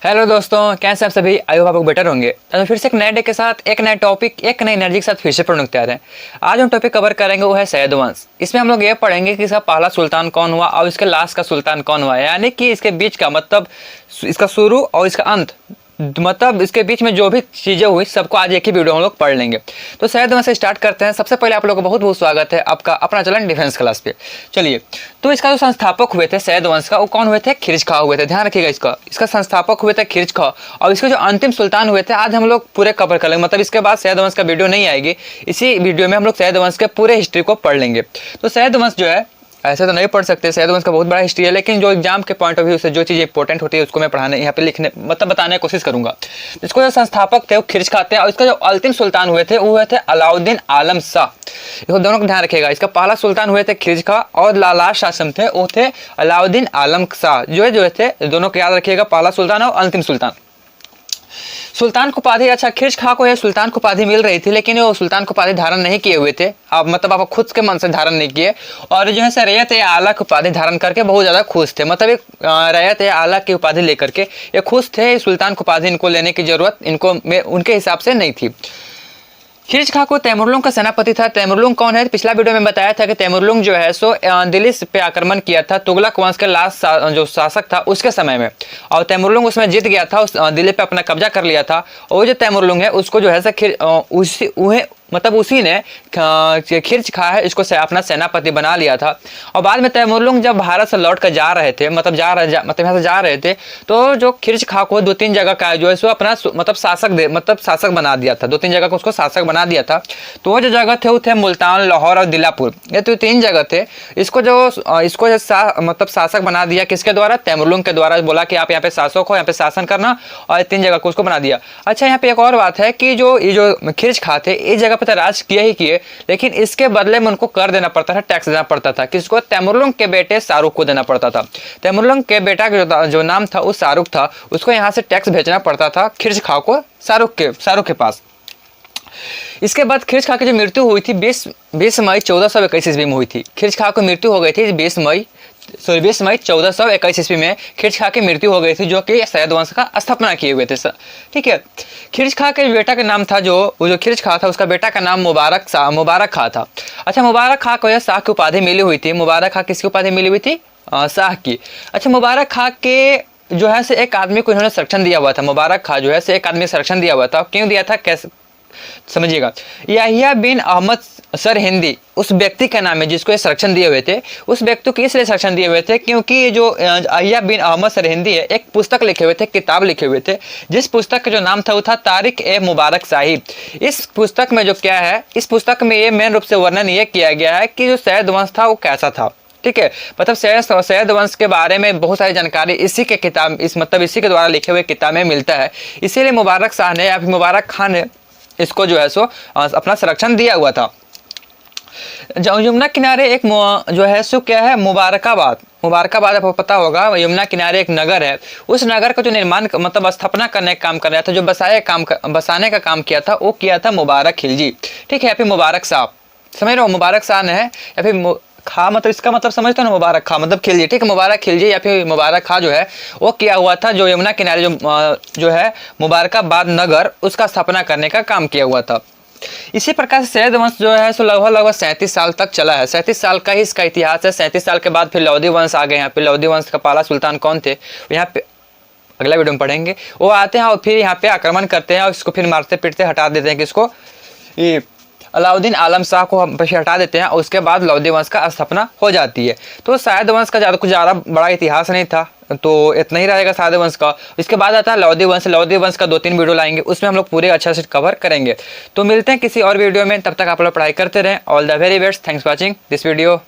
Hello दोस्तों, कैसे आप सभी? आई होप आप लोग बेटर होंगे। तो फिर से एक नए डे के साथ एक नए टॉपिक एक नई एनर्जी के साथ फिर से प्रोडक्ट तैयार है। आज हम टॉपिक कवर करेंगे वो है सैयद वंश। इसमें हम लोग ये पढ़ेंगे कि इसका पहला सुल्तान कौन हुआ और इसके लास्ट का सुल्तान कौन हुआ, यानी कि इसके बीच का मतलब इसका शुरू और इसका अंत, मतलब इसके बीच में जो भी चीज़ें हुई सबको आज एक ही वीडियो हम लोग पढ़ लेंगे। तो सैयद वंश से स्टार्ट करते हैं। सबसे पहले आप लोगों को बहुत बहुत स्वागत है आपका अपना चैनल डिफेंस क्लास पे। चलिए, तो इसका जो संस्थापक हुए थे सैयद वंश का, वो कौन हुए थे? खिरज खां हुए थे। ध्यान रखिएगा, इसका संस्थापक हुए थे खिरज खां, और इसके जो अंतिम सुल्तान हुए थे आज हम लोग पूरे कवर कर लेंगे। मतलब इसके बाद सैयद वंश का वीडियो नहीं आएगी, इसी वीडियो में हम लोग सैयद वंश के पूरे हिस्ट्री को पढ़ लेंगे। तो सैयद वंश जो है ऐसे तो नहीं पढ़ सकते, सैयद वंश का बहुत बड़ा हिस्ट्री है, लेकिन जो एग्जाम के पॉइंट ऑफ व्यू से जो चीज़ इंपॉर्टेंट होती है उसको मैं पढ़ाने यहाँ पे लिखने मतलब बताने की कोशिश करूंगा। इसको जो संस्थापक थे वो खिरज खां थे, और इसका जो अंतिम सुल्तान हुए थे वो हुए थे अलाउद्दीन आलम शाह। इसको दोनों को ध्यान रखिएगा, इसका पहला सुल्तान हुए थे खिरज खां और लास्ट शासक थे वो थे अलाउद्दीन आलम शाह। जो थे दोनों को याद रखिएगा, पहला सुल्तान और अंतिम सुल्तान। सुल्तान को उपाधि, अच्छा खिरज खां को यह सुल्तान को उपाधि मिल रही थी, लेकिन वो सुल्तान को उपाधि धारण नहीं किए हुए थे। आप मतलब आप खुद के मन से धारण नहीं किए, और जो है रैयत ए आला की उपाधि धारण करके बहुत ज़्यादा खुश थे। मतलब एक रैयत ए आला की उपाधि लेकर के ये खुश थे। सुल्तान को उपाधि इनको लेने की जरूरत इनको उनके हिसाब से नहीं थी। खिरज खां को तैमुरलुंग का सेनापति था। तैमुरलुंग कौन है? पिछला वीडियो में बताया था कि तैमुरलुंग जो है सो दिल्ली पे आक्रमण किया था तुगलक वंश के लास्ट जो शासक था उसके समय में, और तैमुरलुंग उसमें जीत गया था, उस दिल्ली पे अपना कब्जा कर लिया था। और जो तैमुरलुंग है उसको जो है उसी ने खिरज खां है इसको अपना सेनापति बना लिया था। और बाद में तैमुरलुंग जब भारत से लौट कर जा रहे थे, मतलब यहाँ से जा रहे थे, तो जो खिरज खां को 2-3 जगह का जो है सो अपना शासक बना दिया था। 2-3 जगह को उसको शासक बना दिया था। तो वो जो जगह थे वो थे मुल्तान, लाहौर और दिलापुर। ये तो 3 जगह थे। इसको शासक बना दिया किसके द्वारा? तैमुरलुंग के द्वारा। बोला कि आप यहाँ पे शासक हो, यहाँ पे शासन करना, और 3 जगह को उसको बना दिया। अच्छा, यहाँ पे एक और बात है कि ये जो खिरज खां थे इस जगह पर राज किए, लेकिन इसके बदले में उनको कर देना पड़ता था, टैक्स देना पड़ता था। किसको? तैमुरलुंग के बेटे शाहरुख को देना पड़ता था। तैमुरलुंग के बेटा का जो नाम था वो शाहरुख था, उसको यहाँ से टैक्स भेजना पड़ता था खिरज खां को शाहरुख के पास। इसके बाद खिरज खां की जो मृत्यु हुई थी 20 मई 1421 ईस्वी में हुई थी। खिरज खां को मृत्यु हो गई थी 20 मई 1421 ईस्वी में खिरज खां की मृत्यु हो गई थी, जो कि सैयद वंश का स्थापना किए हुए थे। ठीक है, खिरज खां के बेटा का नाम था जो खिरज खां था उसका बेटा का नाम मुबारक खां था। अच्छा, मुबारक खां को यह शाह की उपाधि मिली हुई थी। मुबारक खां किसकी उपाधि मिली हुई थी? शाह की। अच्छा, मुबारक खां के जो है से एक आदमी को इन्होंने संरक्षण दिया हुआ था। मुबारक खां जो है से एक आदमी संरक्षण दिया हुआ था। क्यों दिया था, कैसे समझिएगा। याहिया बिन अहमद सरहिंदी उस व्यक्ति का नाम है जिसको ये संरक्षण दिए हुए थे। उस व्यक्ति को इसलिए संरक्षण दिए हुए थे क्योंकि ये जो याहिया बिन अहमद सरहिंदी है एक पुस्तक लिखे हुए थे, किताब लिखे हुए थे, जिस पुस्तक का जो नाम था वो था तारिक ए मुबारक साहिब। इस पुस्तक में जो क्या है, इस पुस्तक में ये मेन रूप से वर्णन ये किया गया है कि जो सैयद वंश था वो कैसा था। ठीक है, मतलब सैयद वंश के बारे में बहुत सारी जानकारी इसी के द्वारा लिखे हुए किताब में मिलता है। इसीलिए मुबारक शाह ने या फिर मुबारक खान ने इसको जो है सो अपना संरक्षण दिया हुआ था। यमुना किनारे एक जो है सो क्या है, मुबारकाबाद आपको पता होगा, यमुना किनारे एक नगर है। उस नगर का जो निर्माण मतलब स्थापना करने का काम कर रहा था, जो बसाने का काम किया था वो किया था मुबारक खिलजी। ठीक है, या फिर मुबारक साहब, समझ रहे हो, मुबारक शाह ने है, या फिर खां मतलब इसका मतलब समझते हो ना, मुबारक खां मतलब खिलजी। ठीक है, मुबारक खिलजी या फिर मुबारक खां जो है वो किया हुआ था, जो यमुना किनारे जो है मुबारकाबाद नगर उसका स्थापना करने का काम किया हुआ था। इसी प्रकार से सैयद वंश जो है सो लगभग 37 साल तक चला है। 37 साल का ही इसका इतिहास है। 37 साल के बाद फिर लौदी वंश आ गए। यहाँ पे लौदी वंश का पहला सुल्तान कौन थे यहाँ पे अगला वीडियो में पढ़ेंगे। वो आते हैं और फिर यहाँ पे आक्रमण करते हैं और इसको फिर मारते पीटते हटा देते हैं। किसको? ये अलाउद्दीन आलम शाह को हम हटा देते हैं, और उसके बाद लौदी वंश का स्थापना हो जाती है। तो सैयद वंश का कुछ ज़्यादा बड़ा इतिहास नहीं था, तो इतना ही रहेगा सैयद वंश का। इसके बाद आता है लौदी वंश। लौदी वंश का 2-3 वीडियो लाएंगे, उसमें हम लोग पूरे अच्छा से कवर करेंगे। तो मिलते हैं किसी और वीडियो में, तब तक आप लोग पढ़ाई करते रहें। All the very best, thanks for watching this video.